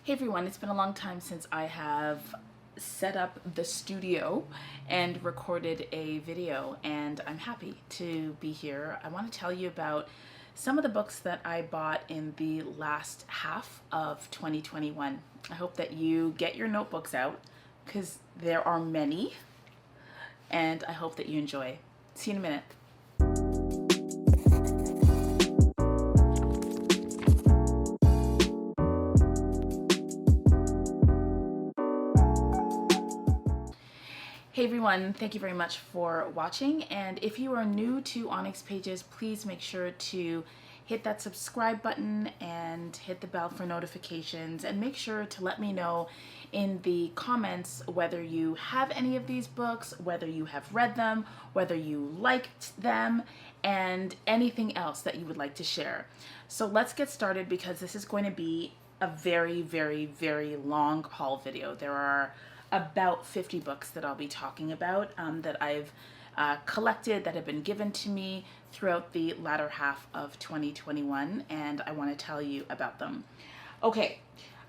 Hey everyone, it's been a long time since I have set up the studio and recorded a video, and I'm happy to be here. I want to tell you about some of the books that I bought in the last half of 2021. I hope that you get your notebooks out because there are many, and I hope that you enjoy. See you in a minute. Hey everyone, thank you very much for watching, and if you are new to ONYX pages, please make sure to hit that subscribe button and hit the bell for notifications, and make sure to let me know in the comments whether you have any of these books, whether you have read them, whether you liked them, and anything else that you would like to share. So let's get started, because this is going to be a very long haul video. There are about 50 books that I'll be talking about that I've collected, that have been given to me throughout the latter half of 2021, and I want to tell you about them. Okay,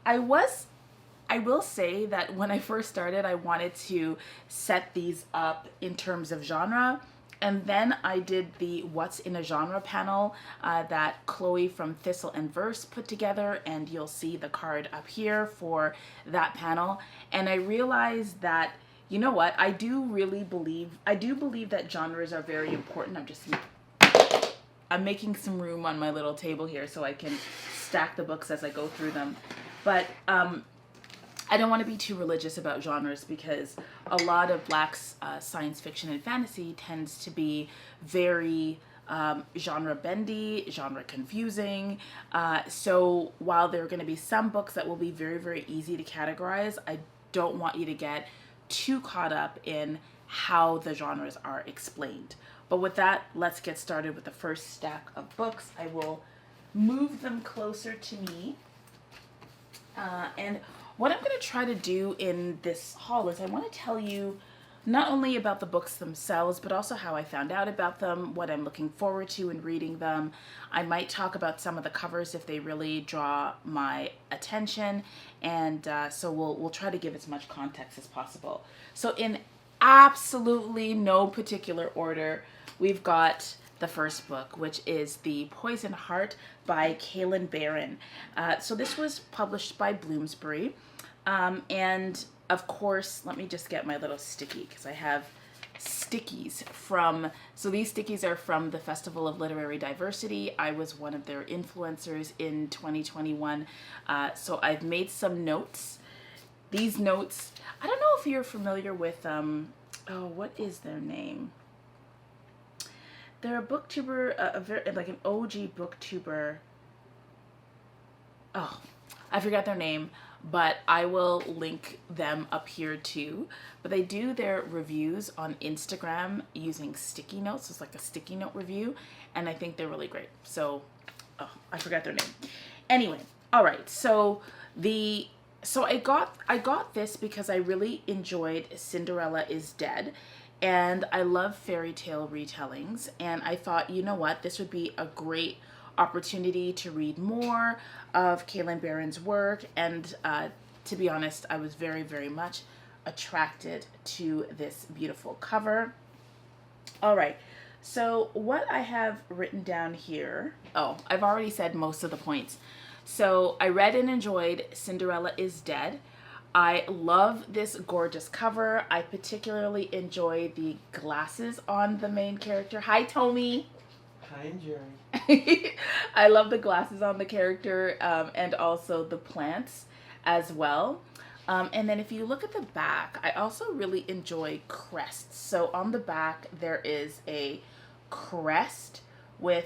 I will say that when I first started, I wanted to set these up in terms of genre. And then I did the What's in a Genre panel that Chloe from Thistle and Verse put together, and you'll see the card up here for that panel. And I realized that, you know what, I do believe that genres are very important. I'm making some room on my little table here so I can stack the books as I go through them. But I don't want to be too religious about genres, because a lot of Black science fiction and fantasy tends to be very genre bendy, genre confusing. So while there are going to be some books that will be very easy to categorize, I don't want you to get too caught up in how the genres are explained. But with that, let's get started with the first stack of books. I will move them closer to me. And what I'm going to try to do in this haul is I want to tell you not only about the books themselves, but also how I found out about them, what I'm looking forward to in reading them. I might talk about some of the covers if they really draw my attention, and so we'll try to give as much context as possible. So in absolutely no particular order, we've got the first book, which is The Poison Heart by Kalynn Bayron. So this was published by Bloomsbury. And of course, let me just get my little sticky, because I have stickies so these stickies are from the Festival of Literary Diversity. I was one of their influencers in 2021. So I've made some notes. These notes, I don't know if you're familiar with, what is their name? They're a booktuber, like an OG booktuber. Oh, I forgot their name, but I will link them up here too. But they do their reviews on Instagram using sticky notes. It's like a sticky note review, and I think they're really great. So, I forgot their name. Anyway, all right. So I got this because I really enjoyed Cinderella is Dead. And I love fairy tale retellings, and I thought, you know what, this would be a great opportunity to read more of Kalynn Bayron's work. And to be honest, I was very much attracted to this beautiful cover. All right, so what I have written down here, I've already said most of the points. So I read and enjoyed Cinderella is Dead. I love this gorgeous cover. I particularly enjoy the glasses on the main character. Hi, Tommy. Hi, Jerry. I love the glasses on the character, and also the plants as well. And then if you look at the back, I also really enjoy crests. So on the back, there is a crest with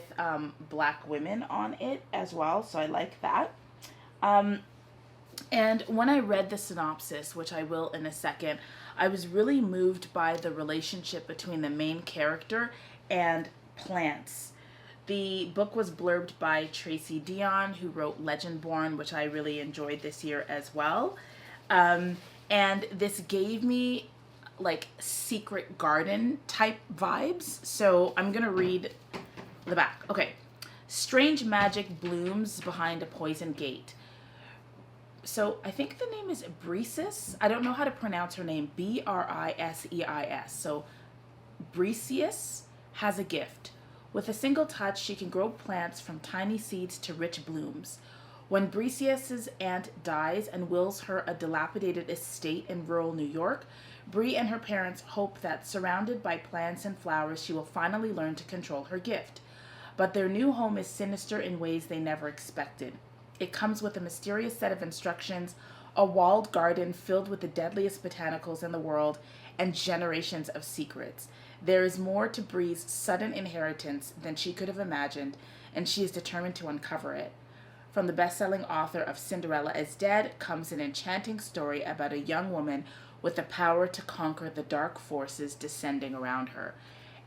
Black women on it as well. So I like that. And when I read the synopsis, which I will in a second, I was really moved by the relationship between the main character and plants. The book was blurbed by Tracy Dion, who wrote Legendborn, which I really enjoyed this year as well. And this gave me like secret garden type vibes. So I'm going to read the back. Okay. Strange magic blooms behind a poison gate. So I think the name is Briseis. I don't know how to pronounce her name. Briseis. So Briseis has a gift. With a single touch, she can grow plants from tiny seeds to rich blooms. When Briseis's aunt dies and wills her a dilapidated estate in rural New York, Bree and her parents hope that, surrounded by plants and flowers, she will finally learn to control her gift. But their new home is sinister in ways they never expected. It comes with a mysterious set of instructions, a walled garden filled with the deadliest botanicals in the world, and generations of secrets. There is more to Bree's sudden inheritance than she could have imagined, and she is determined to uncover it. From the best-selling author of Cinderella is Dead comes an enchanting story about a young woman with the power to conquer the dark forces descending around her.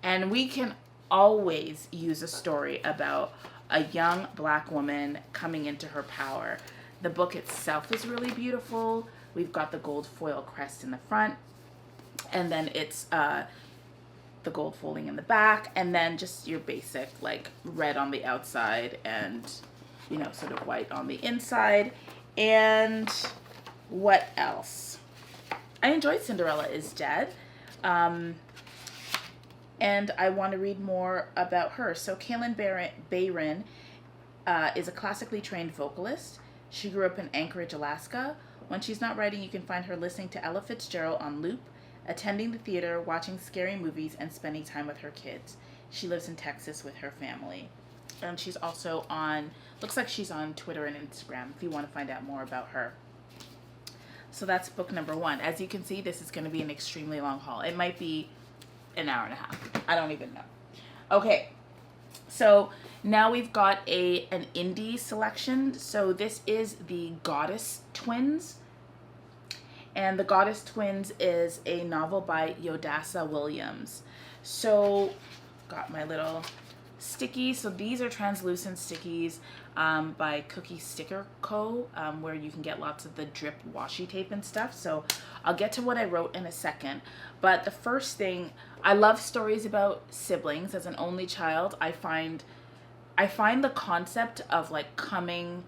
And we can always use a story about a young Black woman coming into her power. The book itself is really beautiful. We've got the gold foil crest in the front, and then it's the gold folding in the back, and then just your basic like red on the outside and, you know, sort of white on the inside. And what else? I enjoyed Cinderella is Dead. And I want to read more about her. So Kaylin Bayron is a classically trained vocalist. She grew up in Anchorage, Alaska. When she's not writing, you can find her listening to Ella Fitzgerald on loop, attending the theater, watching scary movies, and spending time with her kids. She lives in Texas with her family. And she's also on, looks like she's on Twitter and Instagram if you want to find out more about her. So that's book number 1. As you can see, this is going to be an extremely long haul. It might be an hour and a half. I don't even know. Okay, so now we've got an indie selection. So this is the Goddess Twins. And the Goddess Twins is a novel by Yodasa Williams. So got my little stickies. So these are translucent stickies by Cookie Sticker Co., where you can get lots of the drip washi tape and stuff. So I'll get to what I wrote in a second. But the first thing, I love stories about siblings. As an only child, I find the concept of like coming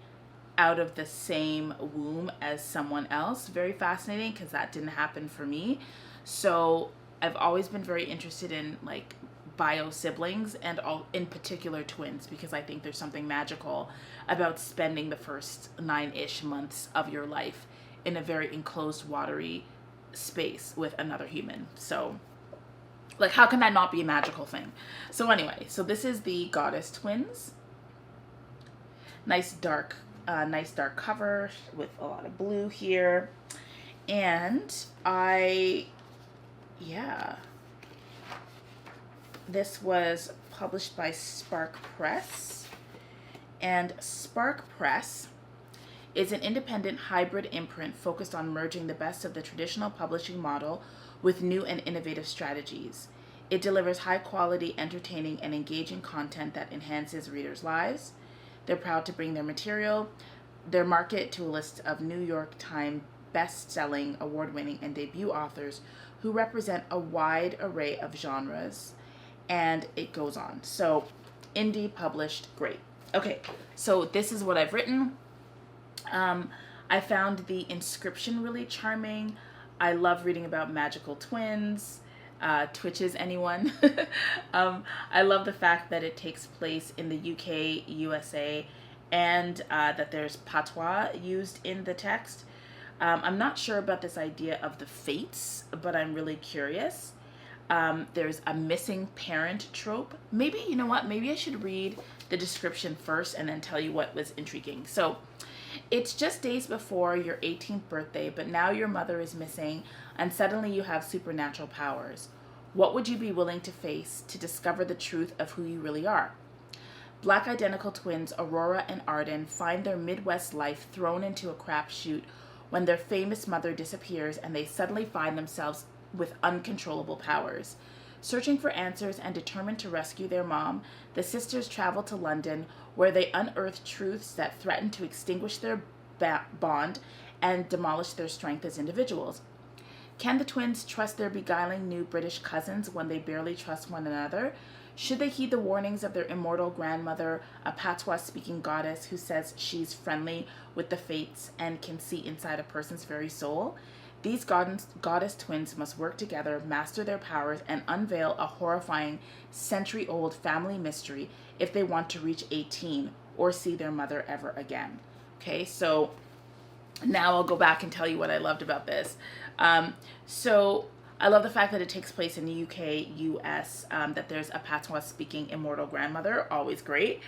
out of the same womb as someone else very fascinating, because that didn't happen for me. So I've always been very interested in like bio siblings, and all in particular twins, because I think there's something magical about spending the first 9-ish months of your life in a very enclosed, watery space with another human. So like, how can that not be a magical thing? So anyway, so this is the Goddess Twins. Nice dark cover with a lot of blue here. And this was published by Spark Press. And Spark Press is an independent hybrid imprint focused on merging the best of the traditional publishing model with new and innovative strategies. It delivers high quality, entertaining, and engaging content that enhances readers' lives. They're proud to bring their market to a list of New York Times best-selling, award-winning, and debut authors who represent a wide array of genres. And it goes on. So, indie published, great. Okay, so this is what I've written. I found the inscription really charming. I love reading about magical twins. Twitches anyone? I love the fact that it takes place in the UK, USA, and that there's patois used in the text. I'm not sure about this idea of the fates, but I'm really curious. There's a missing parent trope. Maybe, you know what, maybe I should read the description first and then tell you what was intriguing. So, it's just days before your 18th birthday, but now your mother is missing and suddenly you have supernatural powers. What would you be willing to face to discover the truth of who you really are? Black identical twins Aurora and Arden find their Midwest life thrown into a crapshoot when their famous mother disappears and they suddenly find themselves with uncontrollable powers. Searching for answers and determined to rescue their mom, the sisters travel to London, where they unearth truths that threaten to extinguish their bond and demolish their strength as individuals. Can the twins trust their beguiling new British cousins when they barely trust one another? Should they heed the warnings of their immortal grandmother, a patois-speaking goddess who says she's friendly with the fates and can see inside a person's very soul? These goddess twins must work together, master their powers, and unveil a horrifying century-old family mystery if they want to reach 18 or see their mother ever again. Okay, so now I'll go back and tell you what I loved about this. So I love the fact that it takes place in the UK, US, that there's a patois-speaking immortal grandmother, always great.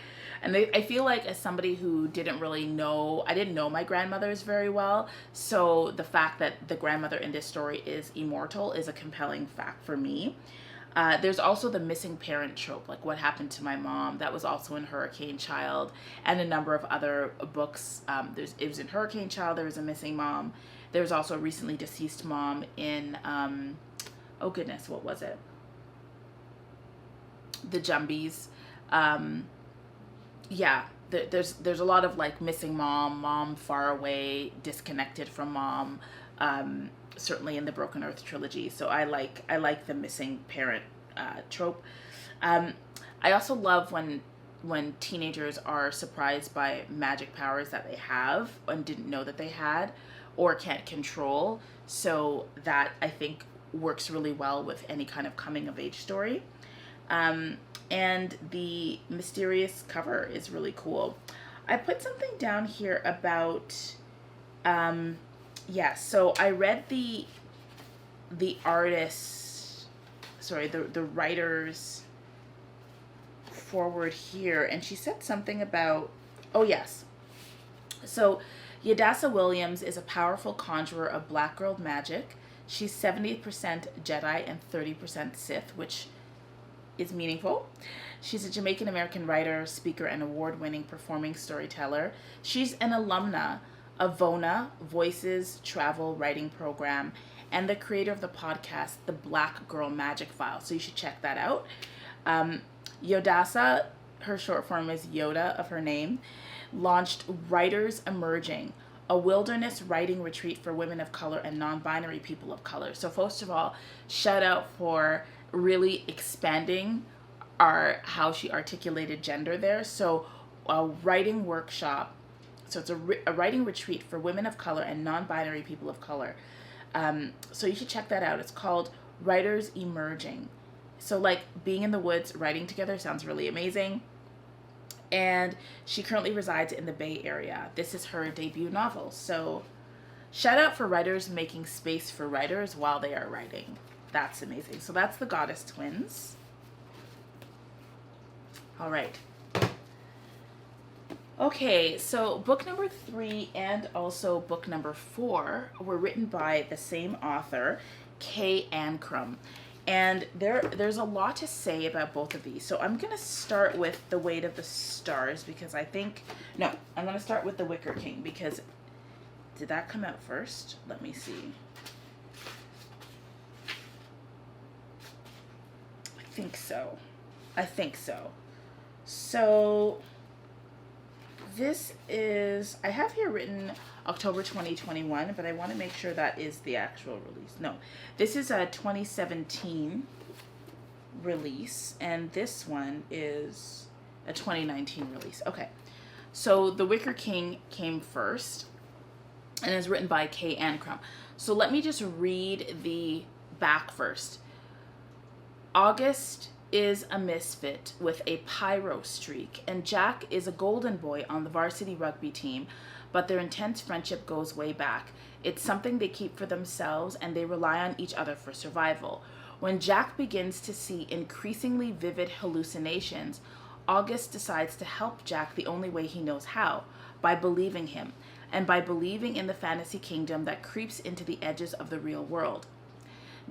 And I feel like as somebody who didn't know my grandmothers very well, so the fact that the grandmother in this story is immortal is a compelling fact for me. There's also the missing parent trope, like What Happened to My Mom. That was also in Hurricane Child, and a number of other books. It was in Hurricane Child, there was a missing mom. There was also a recently deceased mom in, oh goodness, what was it? The Jumbies. Yeah, there's a lot of like missing mom far away, disconnected from mom. Certainly in the Broken Earth trilogy. So I like the missing parent trope. I also love when teenagers are surprised by magic powers that they have and didn't know that they had or can't control. So that I think works really well with any kind of coming of age story. And the mysterious cover is really cool. I put something down here about, so I read the writer's forward here, and she said something about, so Yadasa Williams is a powerful conjurer of black girl magic. She's 70% Jedi and 30% Sith, which is meaningful. She's a Jamaican-American writer, speaker, and award-winning performing storyteller. She's an alumna of VONA, Voices Travel Writing Program, and the creator of the podcast, The Black Girl Magic File. So you should check that out. Yodasa, her short form is Yoda of her name, launched Writers Emerging, a wilderness writing retreat for women of color and non-binary people of color. So first of all, shout out for really expanding how she articulated gender there. So a writing workshop, so it's a writing retreat for women of color and non-binary people of color. So you should check that out. It's called Writers Emerging. So like being in the woods, writing together sounds really amazing. And she currently resides in the Bay Area. This is her debut novel. So shout out for writers making space for writers while they are writing. That's amazing. So that's the Goddess Twins. All right. Okay, so book number 3 and also book number 4 were written by the same author, Kay Ankrum. And there's a lot to say about both of these. So I'm going to start with The Weight of the Stars because I'm going to start with The Wicker King because, did that come out first? Let me see. I think so. So this is, I have here written October 2021, but I want to make sure that is the actual release. No, this is a 2017 release, and this one is a 2019 release. Okay, so The Wicker King came first, and is written by Kay Ankrum. So let me just read the back first. August is a misfit with a pyro streak, and Jack is a golden boy on the varsity rugby team, but their intense friendship goes way back. It's something they keep for themselves, and they rely on each other for survival. When Jack begins to see increasingly vivid hallucinations, August decides to help Jack the only way he knows how, by believing him, and by believing in the fantasy kingdom that creeps into the edges of the real world.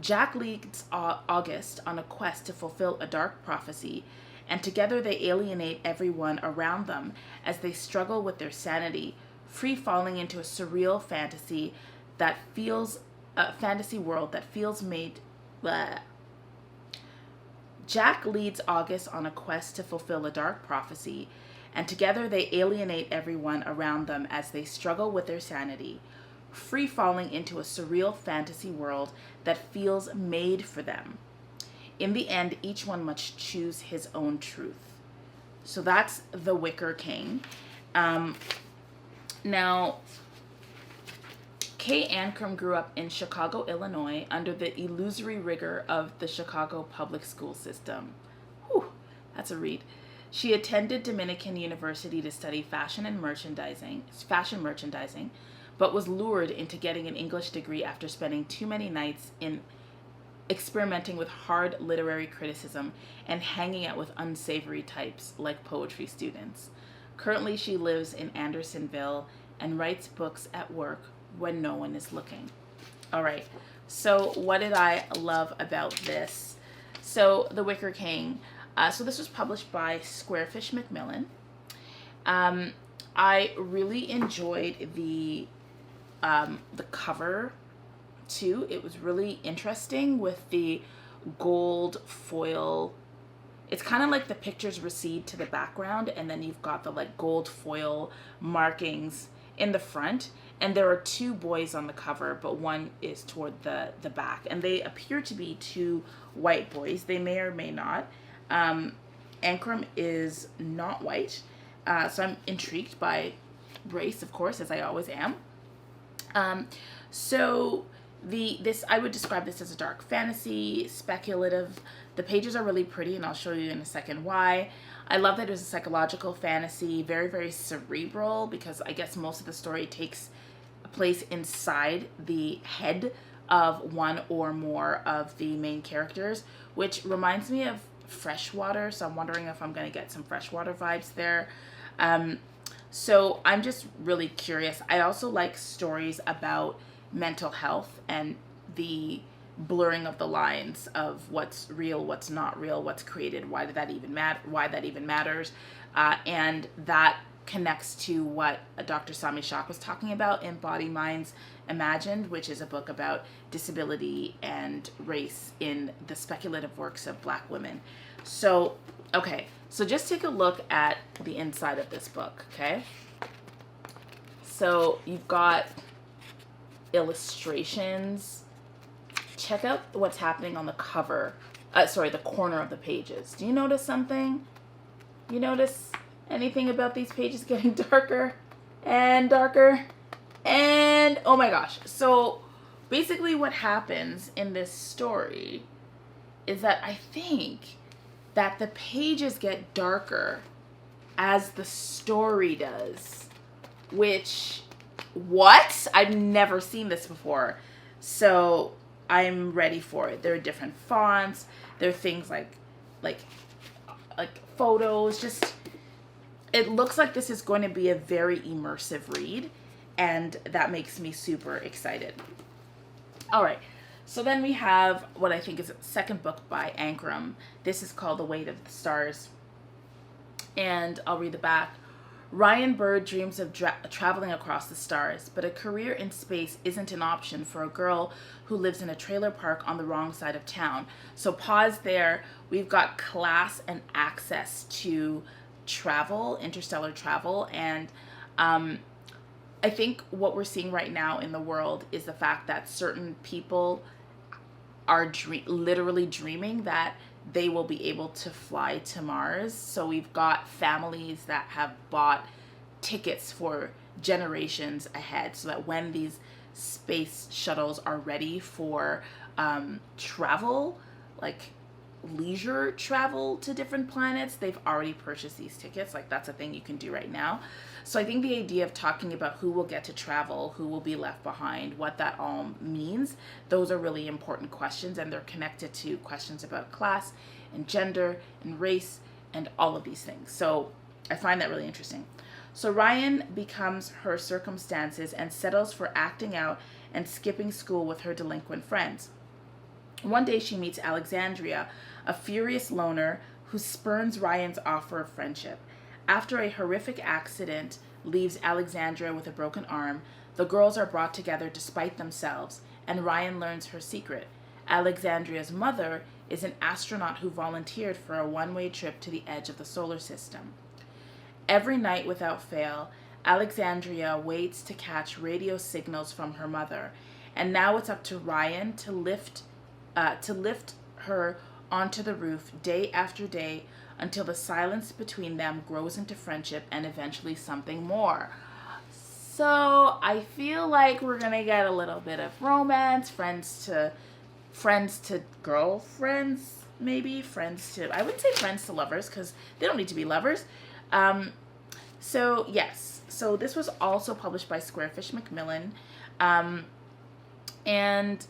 Jack leads August on a quest to fulfill a dark prophecy, and together they alienate everyone around them as they struggle with their sanity, free falling into a surreal fantasy world that feels made. Bleh. Jack leads August on a quest to fulfill a dark prophecy, and together they alienate everyone around them as they struggle with their sanity, free falling into a surreal fantasy world that feels made for them. In the end, each one must choose his own truth. So that's The Wicker King. Now, Kay Ankrum grew up in Chicago, Illinois, under the illusory rigor of the Chicago public school system. Whew, that's a read. She attended Dominican University to study fashion merchandising, but was lured into getting an English degree after spending too many nights in experimenting with hard literary criticism and hanging out with unsavory types like poetry students. Currently, she lives in Andersonville and writes books at work when no one is looking. All right, so what did I love about this? So, The Wicker King. So this was published by Squarefish Macmillan. I really enjoyed the cover too. It was really interesting with the gold foil. It's kind of like the pictures recede to the background, and then you've got the like gold foil markings in the front, and there are two boys on the cover, but one is toward the back, and they appear to be two white boys. They may or may not. Ankrum is not white, so I'm intrigued by race, of course, as I always am. So this I would describe this as a dark fantasy, speculative. The pages are really pretty, and I'll show you in a second why. I love that it was a psychological fantasy, very, very cerebral, because I guess most of the story takes place inside the head of one or more of the main characters, which reminds me of Freshwater, so I'm wondering if I'm going to get some Freshwater vibes there. So I'm just really curious. I also like stories about mental health and the blurring of the lines of what's real, what's not real, what's created, why that even matters, and that connects to what Dr. Sami Shak was talking about in Body Minds Imagined, which is a book about disability and race in the speculative works of Black women. So, okay, so just take a look at the inside of this book, okay? So you've got illustrations. Check out what's happening on the cover, the corner of the pages. Do you notice something? You notice anything about these pages getting darker and darker? And oh my gosh. So basically what happens in this story is that I think that the pages get darker as the story does, which, what? I've never seen this before. So I'm ready for it. There are different fonts. There are things like photos. Just, it looks like this is going to be a very immersive read, and that makes me super excited. All right. So then we have what I think is the second book by Ankrum. This is called The Weight of the Stars. And I'll read the back. Ryan Bird dreams of traveling across the stars, but a career in space isn't an option for a girl who lives in a trailer park on the wrong side of town. So pause there. We've got class and access to travel, interstellar travel, and I think what we're seeing right now in the world is the fact that certain people are literally dreaming that they will be able to fly to Mars. So we've got families that have bought tickets for generations ahead, so that when these space shuttles are ready for travel, like leisure travel to different planets, they've already purchased these tickets. Like, that's a thing you can do right now. So I think the idea of talking about who will get to travel, who will be left behind, what that all means, those are really important questions, and they're connected to questions about class and gender and race and all of these things. So I find that really interesting. So Ryan becomes her circumstances and settles for acting out and skipping school with her delinquent friends. One day she meets Alexandria, a furious loner who spurns Ryan's offer of friendship. After a horrific accident leaves Alexandria with a broken arm, the girls are brought together despite themselves, and Ryan learns her secret. Alexandria's mother is an astronaut who volunteered for a one-way trip to the edge of the solar system. Every night without fail, Alexandria waits to catch radio signals from her mother, and now it's up to Ryan to lift her onto the roof day after day until the silence between them grows into friendship and eventually something more. So I feel like we're gonna get a little bit of romance, friends to girlfriends, maybe I wouldn't say friends to lovers because they don't need to be lovers. So yes, so this was also published by Squarefish Macmillan, and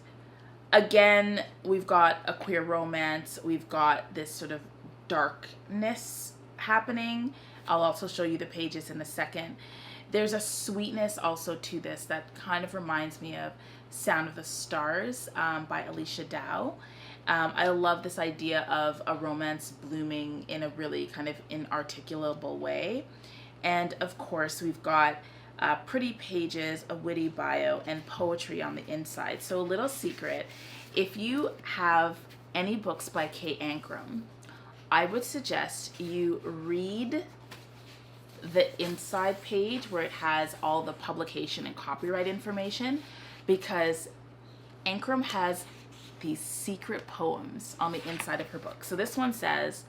again, we've got a queer romance. We've got this sort of darkness happening. I'll also show you the pages in a second. There's a sweetness also to this that kind of reminds me of Sound of the Stars by Alicia Dow. I love this idea of a romance blooming in a really kind of inarticulable way. And of course, we've got pretty pages, a witty bio, and poetry on the inside. So a little secret, if you have any books by Kay Ankrum, I would suggest you read the inside page where it has all the publication and copyright information, because Ankrum has these secret poems on the inside of her book. So this one says,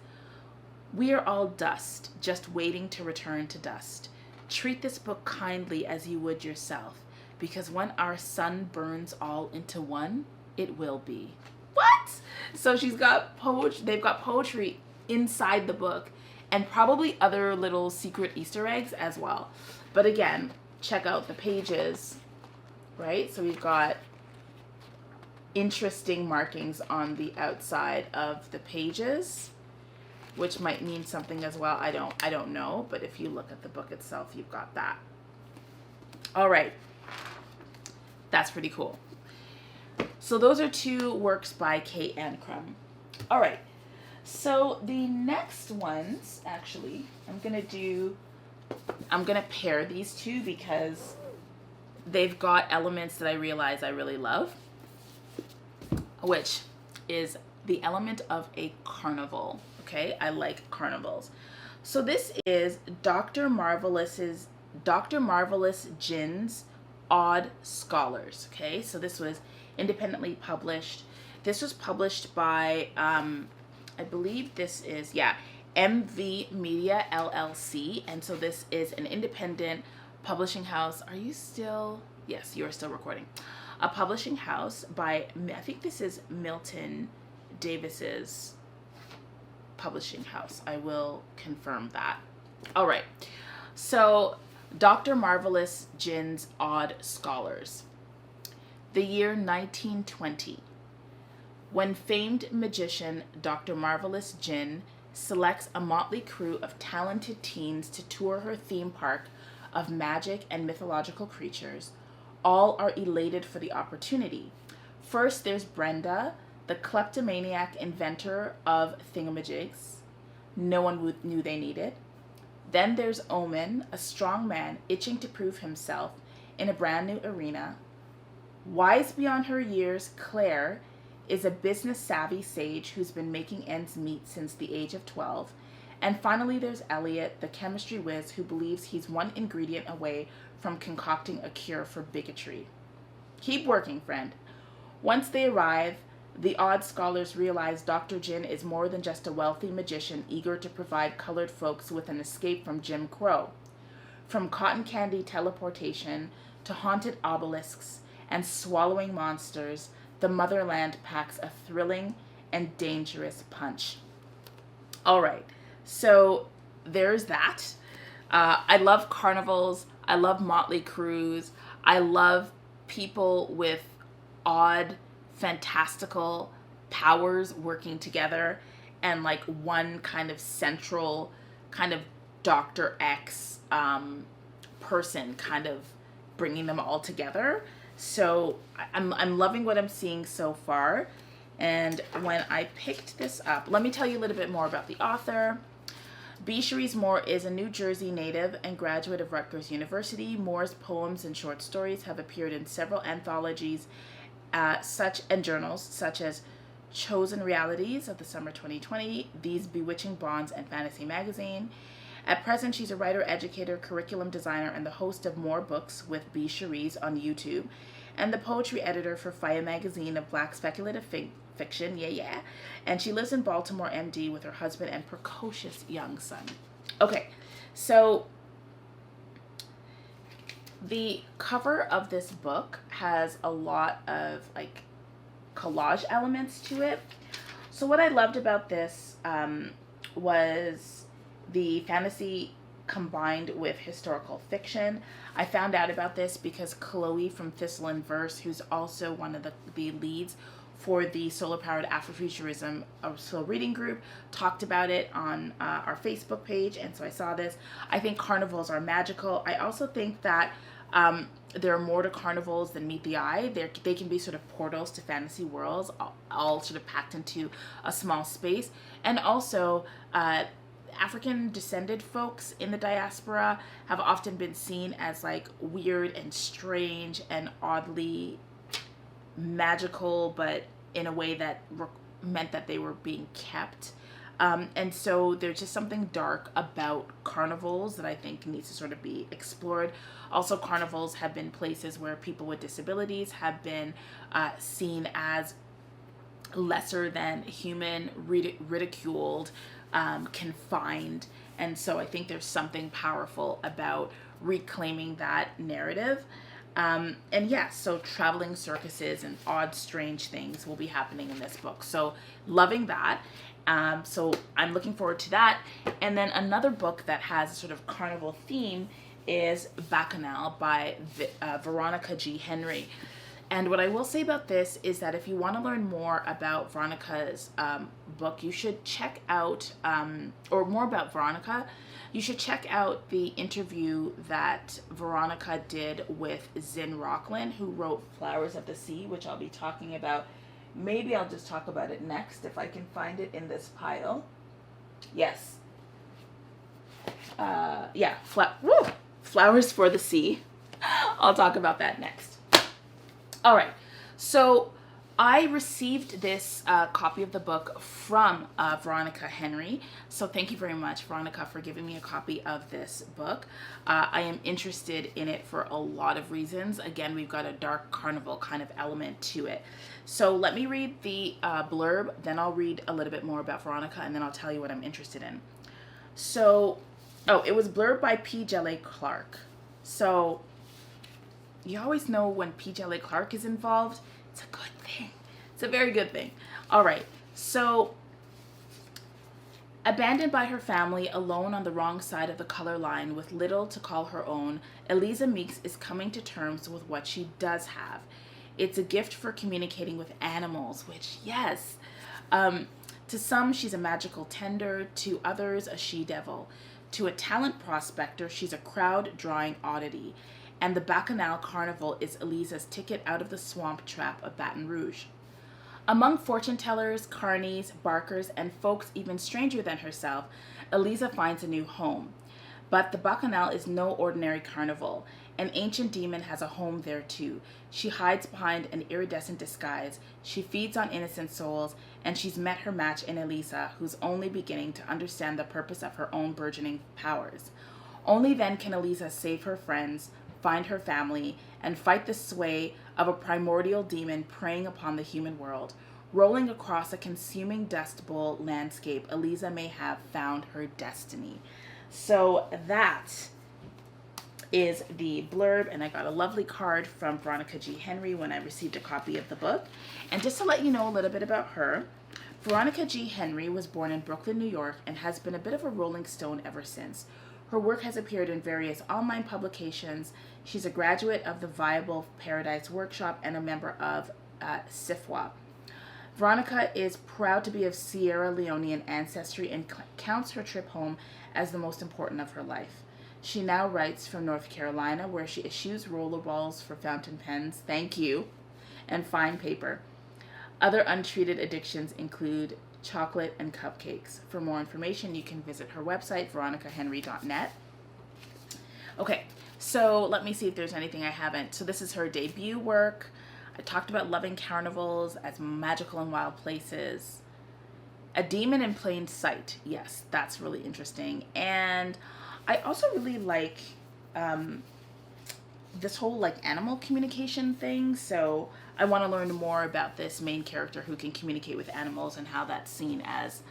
"We are all dust, just waiting to return to dust. Treat this book kindly as you would yourself, because when our sun burns all into one, it will be." What? So she's got poetry, they've got poetry inside the book, and probably other little secret Easter eggs as well. But again, check out the pages, right? So we've got interesting markings on the outside of the pages, which might mean something as well. I don't know, but if you look at the book itself, you've got that. All right. That's pretty cool. So those are two works by Kay Ankrum. All right. So the next ones, actually, I'm going to pair these two because they've got elements that I realize I really love, which is the element of a carnival. Okay, I like carnivals. So this is Dr. Marvelous Jin's Odd Scholars. Okay, so this was independently published. This was published by, I believe this is, MV Media LLC. And so this is an independent publishing house. Are you still? Yes, you are still recording. A publishing house by, I think this is Milton Davis's publishing house. I will confirm that. All right. So Dr. Marvelous Jin's Odd Scholars. The year 1920. When famed magician Dr. Marvelous Jin selects a motley crew of talented teens to tour her theme park of magic and mythological creatures, all are elated for the opportunity. First, there's Brenda, the kleptomaniac inventor of thingamajigs no one knew they needed. Then there's Omen, a strong man itching to prove himself in a brand new arena. Wise beyond her years, Claire is a business-savvy sage who's been making ends meet since the age of 12. And finally, there's Elliot, the chemistry whiz who believes he's one ingredient away from concocting a cure for bigotry. Keep working, friend. Once they arrive, the odd scholars realize Dr. Jin is more than just a wealthy magician eager to provide colored folks with an escape from Jim Crow. From cotton candy teleportation to haunted obelisks and swallowing monsters, the motherland packs a thrilling and dangerous punch. All right, so there's that. I love carnivals. I love motley crews. I love people with odd, fantastical powers working together and like one kind of central kind of Dr. X person kind of bringing them all together. So I'm loving what I'm seeing so far. And when I picked this up, let me tell you a little bit more about the author. B. Cherise Moore is a New Jersey native and graduate of Rutgers University. Moore's poems and short stories have appeared in several anthologies and journals such as Chosen Realities of the Summer 2020, These Bewitching Bonds, and Fantasy Magazine. At present, she's a writer, educator, curriculum designer, and the host of More Books with B. Cherise on YouTube. and the poetry editor for Fire magazine of Black speculative fiction. Yeah. And she lives in Baltimore, MD, with her husband and precocious young son. Okay, so the cover of this book has a lot of like collage elements to it. So what I loved about this was the fantasy combined with historical fiction. I found out about this because Chloe from Thistle and Verse, who's also one of the leads for the solar powered Afrofuturism slow reading group, talked about it on our Facebook page, and so I saw this. I think carnivals are magical. I also think that there are more to carnivals than meet the eye. They can be sort of portals to fantasy worlds, all sort of packed into a small space. And also, African descended folks in the diaspora have often been seen as like weird and strange and oddly magical, but in a way that meant that they were being kept. And so there's just something dark about carnivals that I think needs to sort of be explored. Also, carnivals have been places where people with disabilities have been seen as lesser than human, ridiculed, confined. And so I think there's something powerful about reclaiming that narrative. And yeah, so traveling circuses and odd, strange things will be happening in this book. So loving that. So I'm looking forward to that. And then another book that has a sort of carnival theme is Bacchanal by Veronica G. Henry. And what I will say about this is that if you want to learn more about Veronica's book, you should check out, or more about Veronica, you should check out the interview that Veronica did with Zinn Rocklin, who wrote Flowers of the Sea, which I'll be talking about. Maybe I'll just talk about it next if I can find it in this pile. Yes. Yeah, Flowers for the Sea. I'll talk about that next. All right, so I received this copy of the book from Veronica Henry. So thank you very much, Veronica, for giving me a copy of this book. I am interested in it for a lot of reasons. Again, we've got a dark carnival kind of element to it. So let me read the blurb, then I'll read a little bit more about Veronica, and then I'll tell you what I'm interested in. So, it was blurbed by P. Jelly Clark. So you always know when P. Jelly Clark is involved, it's a good thing. It's a very good thing. All right. So, abandoned by her family, alone on the wrong side of the color line, with little to call her own, Eliza Meeks is coming to terms with what she does have. It's a gift for communicating with animals, which, yes. To some, she's a magical tender. To others, a she-devil. To a talent prospector, she's a crowd-drawing oddity. And the Bacchanal Carnival is Eliza's ticket out of the swamp trap of Baton Rouge. Among fortune tellers, carnies, barkers, and folks even stranger than herself, Eliza finds a new home. But the Bacchanal is no ordinary carnival. An ancient demon has a home there too. She hides behind an iridescent disguise. She feeds on innocent souls, and she's met her match in Eliza, who's only beginning to understand the purpose of her own burgeoning powers. Only then can Eliza save her friends, find her family, and fight the sway of a primordial demon preying upon the human world. Rolling across a consuming dust bowl landscape, Eliza may have found her destiny. So that is the blurb, and I got a lovely card from Veronica G. Henry when I received a copy of the book. And just to let you know a little bit about her, Veronica G. Henry was born in Brooklyn, New York, and has been a bit of a rolling stone ever since. Her work has appeared in various online publications. She's a graduate of the Viable Paradise Workshop and a member of SFF. Veronica is proud to be of Sierra Leonean ancestry and counts her trip home as the most important of her life. She now writes from North Carolina, where she eschews rollerballs for fountain pens, thank you, and fine paper. Other untreated addictions include chocolate and cupcakes. For more information, you can visit her website, veronicahenry.net. Okay, so let me see if there's anything I haven't. So this is her debut work. I talked about loving carnivals as magical and wild places. A demon in plain sight. Yes, that's really interesting. And I also really like this whole like animal communication thing. So I want to learn more about this main character who can communicate with animals and how that's seen as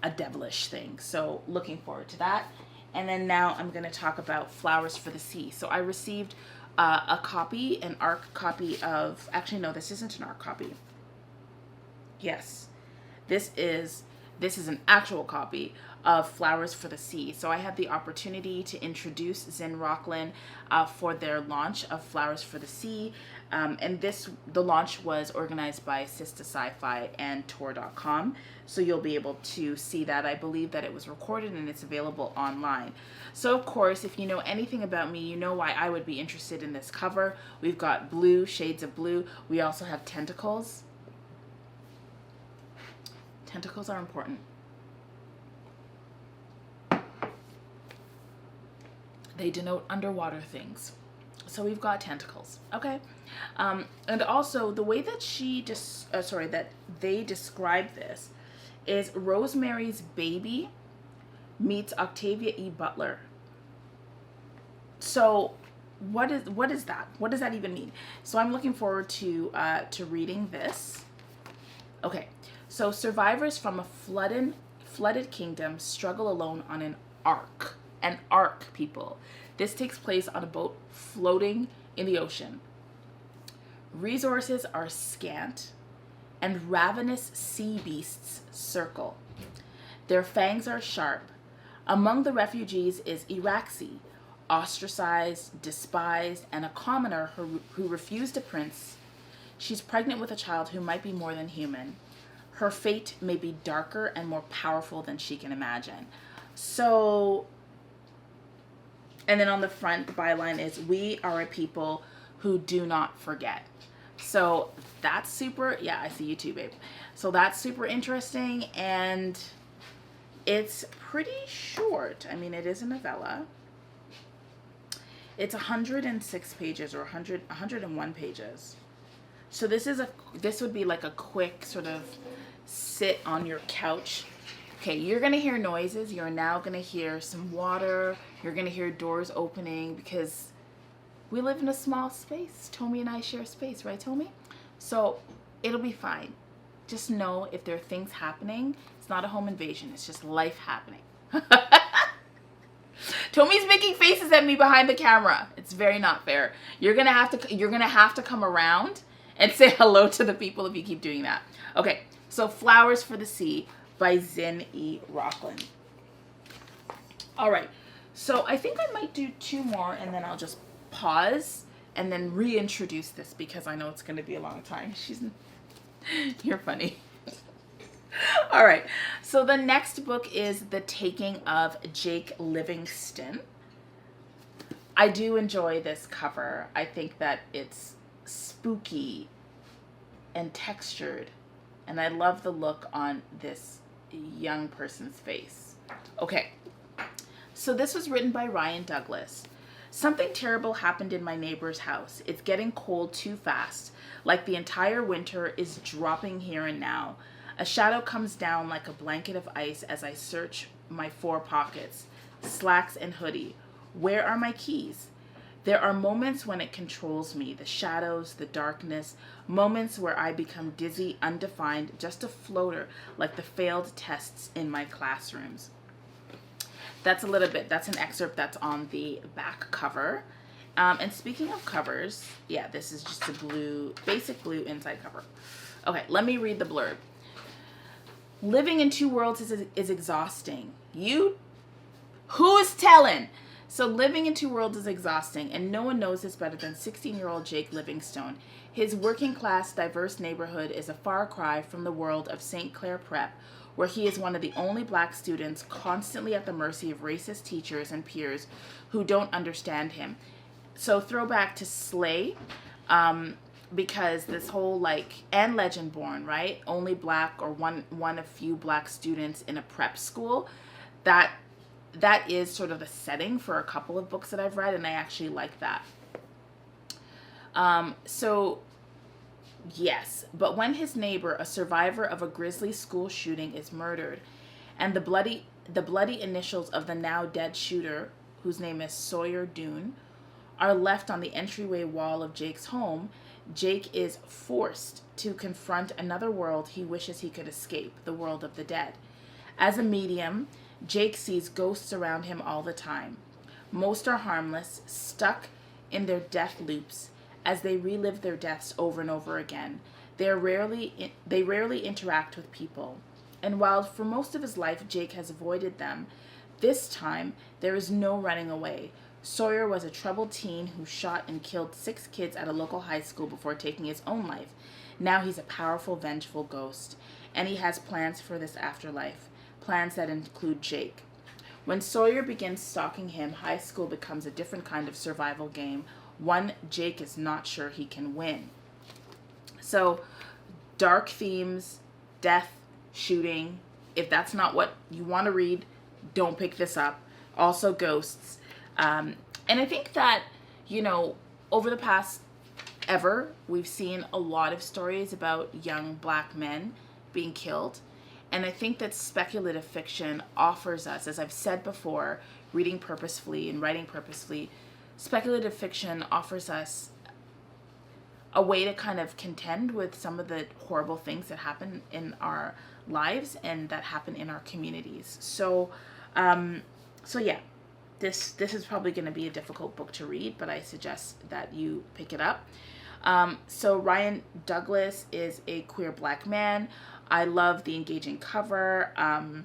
a devilish thing. So looking forward to that. And then now I'm going to talk about Flowers for the Sea. So I received a copy, an ARC copy of, actually no, this isn't an ARC copy. Yes, this is an actual copy of Flowers for the Sea. So I had the opportunity to introduce Zinn Rocklin for their launch of Flowers for the Sea. And the launch was organized by SistahSciFi and Tor.com. So you'll be able to see that. I believe that it was recorded and it's available online. So of course, if you know anything about me, you know why I would be interested in this cover. We've got blue, shades of blue. We also have tentacles. Tentacles are important. They denote underwater things. So we've got tentacles, okay? And also the way that that they describe this is Rosemary's Baby meets Octavia E. Butler. So what is that? What does that even mean? So I'm looking forward to reading this. Okay, so survivors from a flooded kingdom struggle alone on an ark. An ark, people. This takes place on a boat floating in the ocean. Resources are scant, and ravenous sea beasts circle. Their fangs are sharp. Among the refugees is Iraxi, ostracized, despised, and a commoner who refused a prince. She's pregnant with a child who might be more than human. Her fate may be darker and more powerful than she can imagine. So, and then on the front, the byline is, "We are a people who do not forget." So that's super, yeah, I see you too, babe. So that's super interesting, and it's pretty short. I mean, it is a novella. It's 106 pages or 101 pages. So this would be like a quick sort of sit on your couch. Okay, you're going to hear noises. You're now going to hear some water. You're going to hear doors opening because we live in a small space. Tommy and I share space, right, Tommy? So it'll be fine. Just know if there are things happening, it's not a home invasion. It's just life happening. Tommy's making faces at me behind the camera. It's very not fair. You're gonna have to come around and say hello to the people if you keep doing that. Okay, so Flowers for the Sea by Zinn E. Rocklin. All right, so I think I might do 2 more and then I'll just pause and then reintroduce this because I know it's going to be a long time. You're funny. All right, so the next book is The Taking of Jake Livingston. I do enjoy this cover. I think that it's spooky and textured, and I love the look on this young person's face. Okay, so this was written by Ryan Douglas. Something terrible happened in my neighbor's house. It's getting cold too fast, like the entire winter is dropping here and now. A shadow comes down like a blanket of ice as I search my 4 pockets, slacks and hoodie. Where are my keys? There are moments when it controls me, the shadows, the darkness, moments where I become dizzy, undefined, just a floater like the failed tests in my classrooms. That's an excerpt that's on the back cover. And speaking of covers, yeah, this is just a basic blue inside cover. Okay, let me read the blurb. Living in 2 worlds is exhausting. Who's telling? So living in 2 worlds is exhausting, and no one knows this better than 16-year-old Jake Livingstone. His working-class, diverse neighborhood is a far cry from the world of St. Clair Prep, where he is one of the only black students constantly at the mercy of racist teachers and peers who don't understand him. So throwback to Slay, because this whole and Legendborn, right? Only black or one of few black students in a prep school. That is sort of the setting for a couple of books that I've read, and I actually like that. So yes, but when his neighbor, a survivor of a grisly school shooting, is murdered, and the bloody initials of the now dead shooter, whose name is Sawyer Doon, are left on the entryway wall of Jake's home, Jake is forced to confront another world he wishes he could escape, the world of the dead. As a medium, Jake sees ghosts around him all the time. Most are harmless, stuck in their death loops as they relive their deaths over and over again. They rarely interact with people. And while for most of his life Jake has avoided them, this time there is no running away. Sawyer was a troubled teen who shot and killed 6 kids at a local high school before taking his own life. Now he's a powerful, vengeful ghost, and he has plans for this afterlife, plans that include Jake. When Sawyer begins stalking him, high school becomes a different kind of survival game, one Jake is not sure he can win. So, dark themes, death, shooting. If that's not what you want to read, don't pick this up. Also ghosts. And I think that, over the past ever, we've seen a lot of stories about young black men being killed. And I think that speculative fiction offers us, as I've said before, reading purposefully and writing purposefully, speculative fiction offers us a way to kind of contend with some of the horrible things that happen in our lives and that happen in our communities. So yeah, this is probably going to be a difficult book to read, but I suggest that you pick it up. So Ryan Douglas is a queer black man. I love the engaging cover, and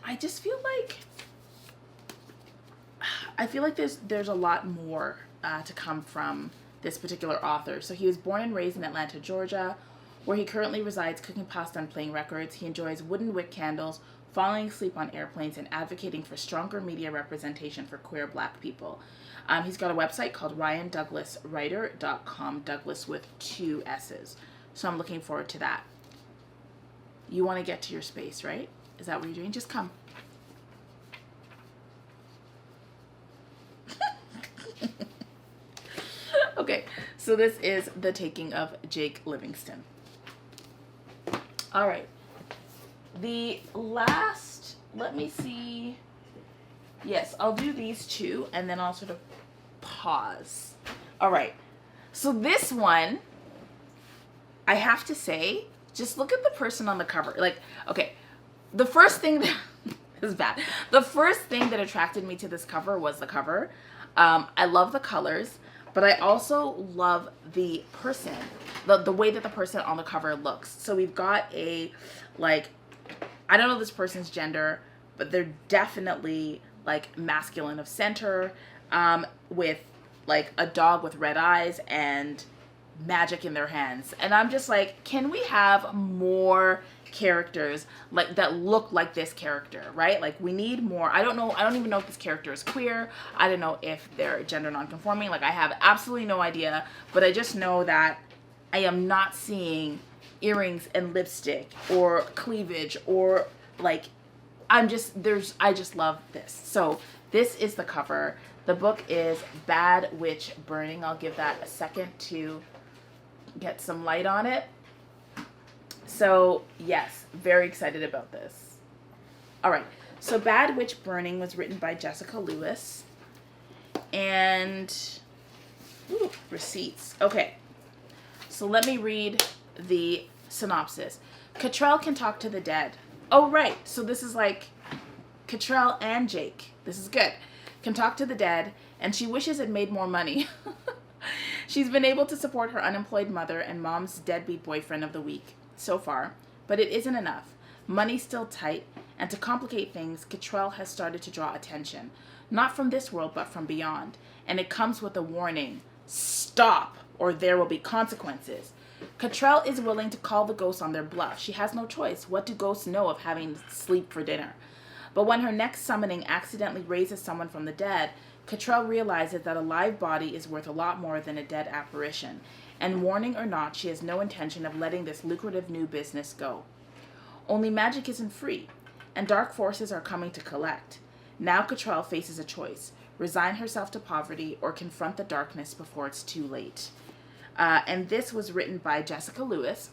I just feel like there's a lot more to come from this particular author. So he was born and raised in Atlanta, Georgia, where he currently resides, cooking pasta and playing records. He enjoys wooden wick candles, falling asleep on airplanes, and advocating for stronger media representation for queer black people. He's got a website called RyanDouglasWriter.com, Douglas with 2 S's. So I'm looking forward to that. You want to get to your space, right? Is that what you're doing? Just come. Okay, so this is The Taking of Jake Livingston. All right. The last, let me see. Yes, I'll do these 2, and then I'll sort of pause. All right. So this one, I have to say, just look at the person on the cover. Like, okay, the first thing that, this is bad. The first thing that attracted me to this cover was the cover. I love the colors, but I also love the person, the way that the person on the cover looks. So we've got I don't know this person's gender, but they're definitely masculine of center, with a dog with red eyes and magic in their hands. And I'm just like, can we have more characters that look like this character, right? We need more. I don't even know if this character is queer. I don't know if they're gender non-conforming. I have absolutely no idea, but I just know that I am not seeing earrings and lipstick or cleavage or I just love this. So this is the cover. The book is Bad Witch Burning. I'll give that a second to get some light on it. So yes, very excited about this. All right, so Bad Witch Burning was written by Jessica Lewis, and receipts. Okay, so let me read the synopsis. Cottrell can talk to the dead. Oh right, so this is Cottrell and Jake. This is good. Can talk to the dead, and she wishes it made more money. She's been able to support her unemployed mother and mom's deadbeat boyfriend of the week so far, but it isn't enough. Money's still tight, and to complicate things, Cottrell has started to draw attention, not from this world, but from beyond, and it comes with a warning: stop, or there will be consequences. Cottrell is willing to call the ghosts on their bluff. She has no choice. What do ghosts know of having sleep for dinner? But when her next summoning accidentally raises someone from the dead, Cottrell realizes that a live body is worth a lot more than a dead apparition, and warning or not, she has no intention of letting this lucrative new business go. Only magic isn't free, and dark forces are coming to collect. Now Cottrell faces a choice: resign herself to poverty or confront the darkness before it's too late. And this was written by Jessica Lewis,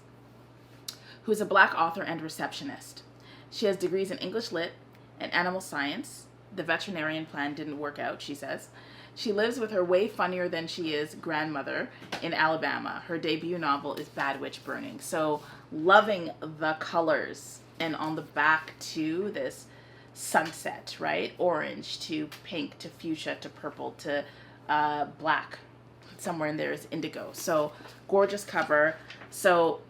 who's a black author and receptionist. She has degrees in English Lit and animal science. The veterinarian plan didn't work out, she says. She lives with her way funnier than she is grandmother in Alabama. Her debut novel is Bad Witch Burning. So loving the colors. And on the back too, this sunset, right? Orange to pink to fuchsia to purple to black. Somewhere in there is indigo. So gorgeous cover. So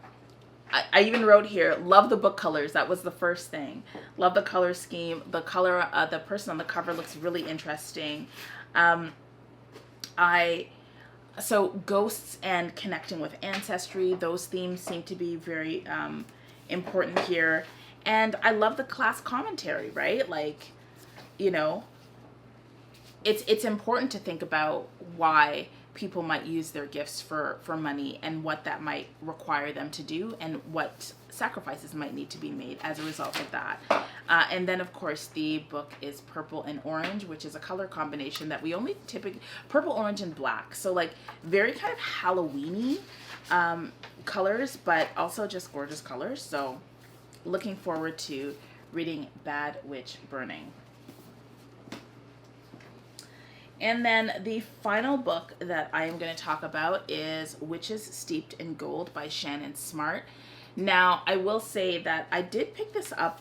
I even wrote here, love the book colors. That was the first thing. Love the color scheme. The color, the person on the cover looks really interesting. So ghosts and connecting with ancestry, those themes seem to be very important here. And I love the class commentary, right? Like, you know, it's important to think about why people might use their gifts for money and what that might require them to do and what sacrifices might need to be made as a result of that. And then, of course, the book is purple and orange, which is a color combination that we only typically, purple, orange, and black. So, like, very kind of Halloween-y colors, but also just gorgeous colors. So, looking forward to reading Bad Witch Burning. And then the final book that I am going to talk about is Witches Steeped in Gold by Shannon Smart. Now, I will say that I did pick this up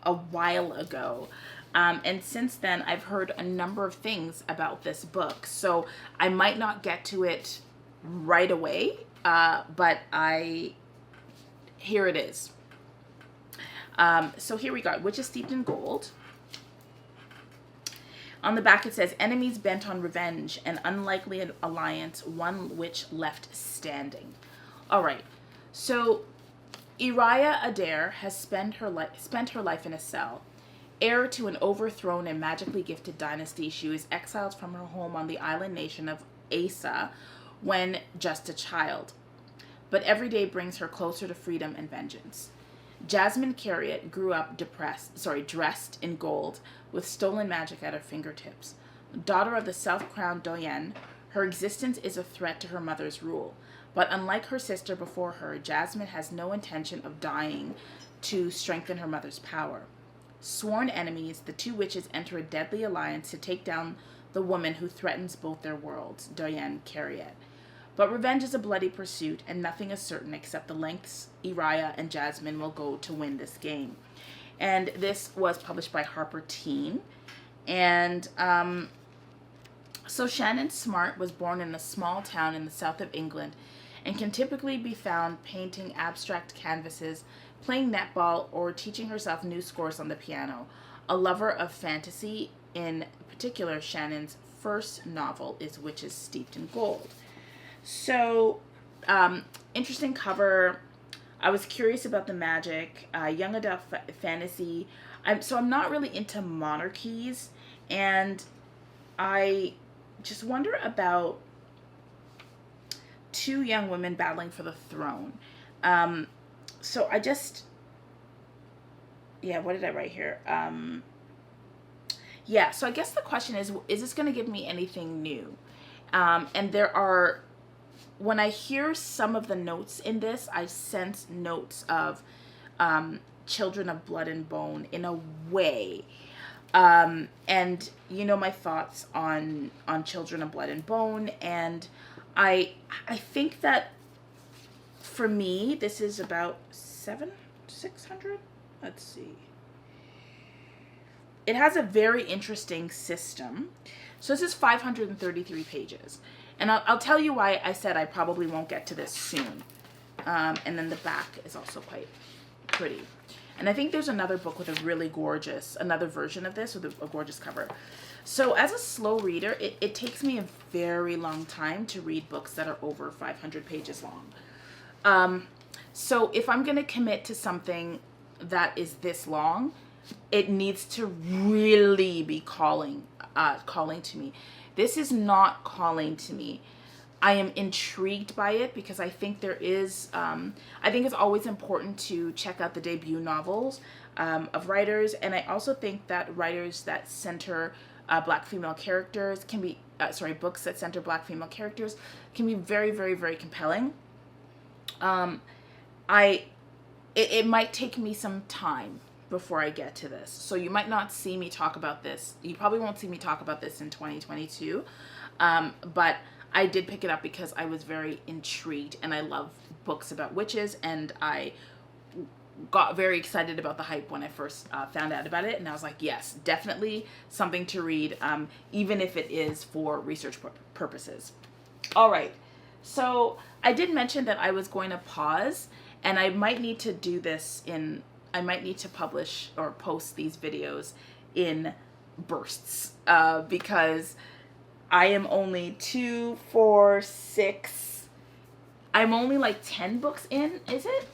a while ago. And since then, I've heard a number of things about this book. So I might not get to it right away, but here it is. So here we go. Witches Steeped in Gold. On the back it says, enemies bent on revenge, an unlikely alliance, one witch left standing. All right, so Iriah Adair has spent her life in a cell. Heir to an overthrown and magically gifted dynasty, she was exiled from her home on the island nation of Asa when just a child. But every day brings her closer to freedom and vengeance. Jasmine Carriot grew up dressed in gold, with stolen magic at her fingertips. Daughter of the self-crowned Doyen, her existence is a threat to her mother's rule. But unlike her sister before her, Jasmine has no intention of dying to strengthen her mother's power. Sworn enemies, the two witches enter a deadly alliance to take down the woman who threatens both their worlds, Doyen Carriot. But revenge is a bloody pursuit, and nothing is certain except the lengths Iriah and Jasmine will go to win this game. And this was published by Harper Teen. And so Shannon Smart was born in a small town in the south of England and can typically be found painting abstract canvases, playing netball, or teaching herself new scores on the piano. A lover of fantasy, in particular, Shannon's first novel is Witches Steeped in Gold. So, interesting cover. I was curious about the magic, young adult fantasy. I'm not really into monarchies, and I just wonder about two young women battling for the throne. So I just, what did I write here? So I guess the question is this going to give me anything new? And there are, when I hear some of the notes in this, I sense notes of Children of Blood and Bone in a way. And you know my thoughts on Children of Blood and Bone, and I think that for me this is about 600. Let's see. It has a very interesting system. So this is 533 pages. And I'll tell you why I said I probably won't get to this soon. And then the back is also quite pretty. And I think there's another book with a really gorgeous, another version of this with a gorgeous cover. So as a slow reader, it takes me a very long time to read books that are over 500 pages long. So if I'm going to commit to something that is this long, it needs to really be calling to me. This is not calling to me. I am intrigued by it because I think there is, I think it's always important to check out the debut novels of writers. And I also think that writers that center Black female characters can be, books that center Black female characters can be very, very, very compelling. It might take me some time before I get to this. So you might not see me talk about this. You probably won't see me talk about this in 2022. But I did pick it up because I was very intrigued, and I love books about witches, and I got very excited about the hype when I first found out about it, and I was like, yes, definitely something to read, even if it is for research purposes. All right, so I did mention that I was going to pause, and I might need to do this I might need to publish or post these videos in bursts, because I am only 2, 4, 6, I'm only like 10 books in, is it?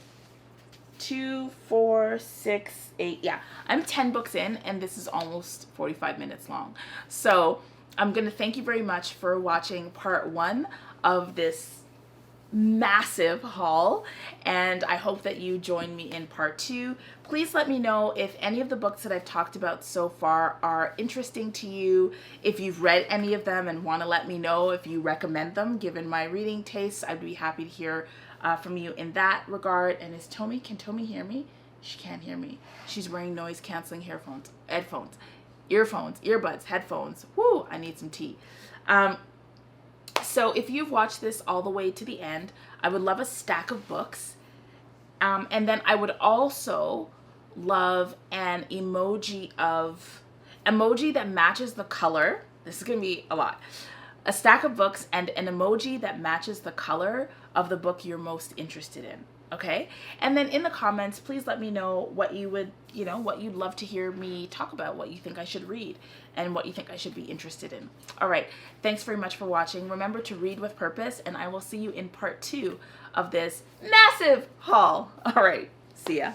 2, 4, 6, 8, yeah, I'm 10 books in, and this is almost 45 minutes long. So I'm gonna thank you very much for watching part 1 of this massive haul, and I hope that you join me in part 2. Please let me know if any of the books that I've talked about so far are interesting to you, if you've read any of them and want to let me know if you recommend them. Given my reading tastes, I'd be happy to hear from you in that regard. And can Tommy hear me? She can't hear me. She's wearing noise canceling earphones, earbuds, headphones. Woo, I need some tea. So if you've watched this all the way to the end, I would love a stack of books. And then I would also love an emoji that matches the color. This is going to be a lot. A stack of books and an emoji that matches the color of the book you're most interested in. Okay? And then in the comments, please let me know what you would, what you'd love to hear me talk about, what you think I should read, and what you think I should be interested in. All right. Thanks very much for watching. Remember to read with purpose, and I will see you in part 2 of this massive haul. All right. See ya.